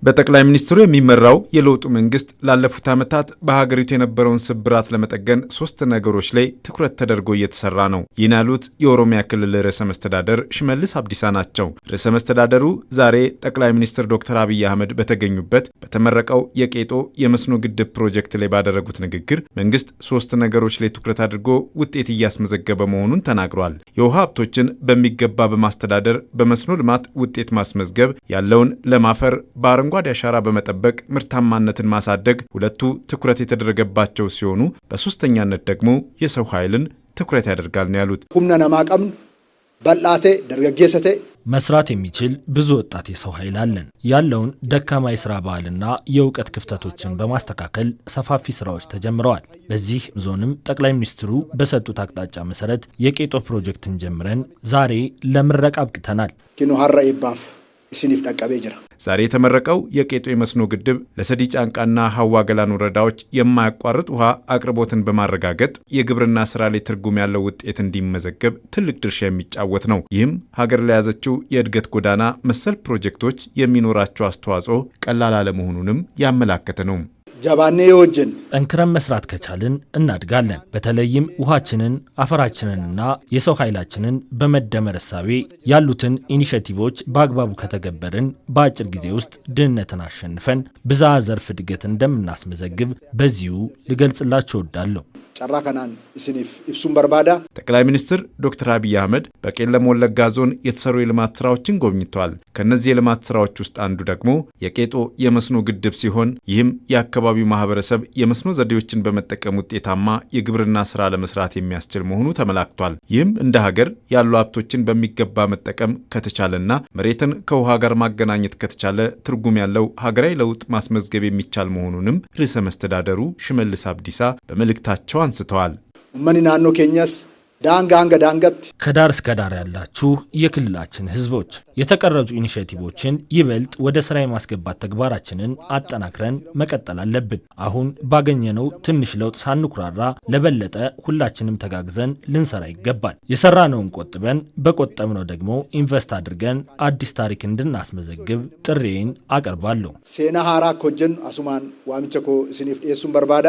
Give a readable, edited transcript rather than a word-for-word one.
በጠቅላይ ሚኒስትሩ የሚመራው የለውጡ መንግስት ላለፉት ዓመታት በሀገሪቱ የነበረውን ስብራት ለመጠገን ሶስት ነገሮች ላይ ትኩረት ተደርጎ እየተሰራ ነው። ይህን ያሉት የኦሮሚያ ክልል ርዕሰ መስተዳደር ሽመልስ አብዲሳ ናቸው። ርዕሰ መስተዳደሩ ዛሬ ጠቅላይ ሚኒስትር ዶክተር አብይ አህመድ በተገኙበት በተመረቀው የቄጦ የመስኖ ግድብ ፕሮጀክት ላይ ባደረጉት ንግግር መንግስት ሶስት ነገሮች ላይ ትኩረት አድርጎ ውጤት እያስመዘገበ መሆኑን ተናግሯል። የውሃ ሀብቶችን በሚገባ በማስተዳደር በመስኖ ልማት ውጤት ማስመዝገብ፣ ያለውን ለማፈር በአረንጓዴ አሻራ በመጠበቅ ምርታማነትን ማሳደግ ሁለቱ ትኩረት የተደረገባቸው ሲሆኑ በሶስተኛነት ደግሞ የሰው ኃይልን ትኩረት ያደርጋል ነው ያሉት። ሁምና ነማቀም በላቴ ደርገጌሰቴ መስራት የሚችል ብዙ ወጣት የሰው ኃይል አለን። ያለውን ደካማ የሥራ ባህልና የእውቀት ክፍተቶችን በማስተካከል ሰፋፊ ስራዎች ተጀምረዋል። በዚህ ዞንም ጠቅላይ ሚኒስትሩ በሰጡት አቅጣጫ መሰረት የቄጦ ፕሮጀክትን ጀምረን ዛሬ ለምረቃ አብቅተናል። ኪኖ ሀራ ይባፍ እስኒፍ ደቀቤ ጅራ ዛሬ የተመረቀው የቄጦ የመስኖ ግድብ ለሰዲ ጫንቃና ሀዋ ገላን ወረዳዎች የማያቋርጥ ውሃ አቅርቦትን በማረጋገጥ የግብርና ስራ ላይ ትርጉም ያለው ውጤት እንዲመዘገብ ትልቅ ድርሻ የሚጫወት ነው። ይህም ሀገር ለያዘችው የእድገት ጎዳና መሰል ፕሮጀክቶች የሚኖራቸው አስተዋጽኦ ቀላል አለመሆኑንም ያመላከተ ነው። ጃባኔ የወጀን ጠንክረን መስራት ከቻልን እናድጋለን። በተለይም ውሃችንን፣ አፈራችንንና የሰው ኃይላችንን በመደመር እሳቤ ያሉትን ኢኒሼቲቮች በአግባቡ ከተገበርን በአጭር ጊዜ ውስጥ ድህነትን አሸንፈን ብዝሃ ዘርፍ እድገት እንደምናስመዘግብ በዚሁ ልገልጽላችሁ እወዳለሁ። ጨራ ከናን እስኒፍ ኢብሱን በርባዳ ጠቅላይ ሚኒስትር ዶክተር አብይ አህመድ በቄለም ወለጋ ዞን የተሰሩ የልማት ስራዎችን ጎብኝተዋል። ከነዚህ የልማት ስራዎች ውስጥ አንዱ ደግሞ የቄጦ የመስኖ ግድብ ሲሆን ይህም የአካባቢው ማህበረሰብ የመስኖ ዘዴዎችን በመጠቀም ውጤታማ የግብርና ስራ ለመስራት የሚያስችል መሆኑ ተመላክቷል። ይህም እንደ ሀገር ያሉ ሀብቶችን በሚገባ መጠቀም ከተቻለና መሬትን ከውሃ ጋር ማገናኘት ከተቻለ ትርጉም ያለው ሀገራዊ ለውጥ ማስመዝገብ የሚቻል መሆኑንም ርዕሰ መስተዳደሩ ሽመልስ አብዲሳ በመልእክታቸው አንስተዋል። ኡመኒ ናኖ ኬኛስ ዳንጋንገ ዳንገት ከዳር እስከ ዳር ያላችሁ የክልላችን ህዝቦች የተቀረጹ ኢኒሼቲቮችን ይበልጥ ወደ ስራ የማስገባት ተግባራችንን አጠናክረን መቀጠል አለብን። አሁን ባገኘነው ትንሽ ለውጥ ሳንኩራራ ለበለጠ ሁላችንም ተጋግዘን ልንሰራ ይገባል። የሰራነውን ቆጥበን በቆጠብነው ደግሞ ኢንቨስት አድርገን አዲስ ታሪክ እንድናስመዘግብ ጥሪዬን አቀርባለሁ። ሴና ሃራ ኮጀን አሱማን ዋምቸኮ እስኒፍ ዴሱን በርባዳ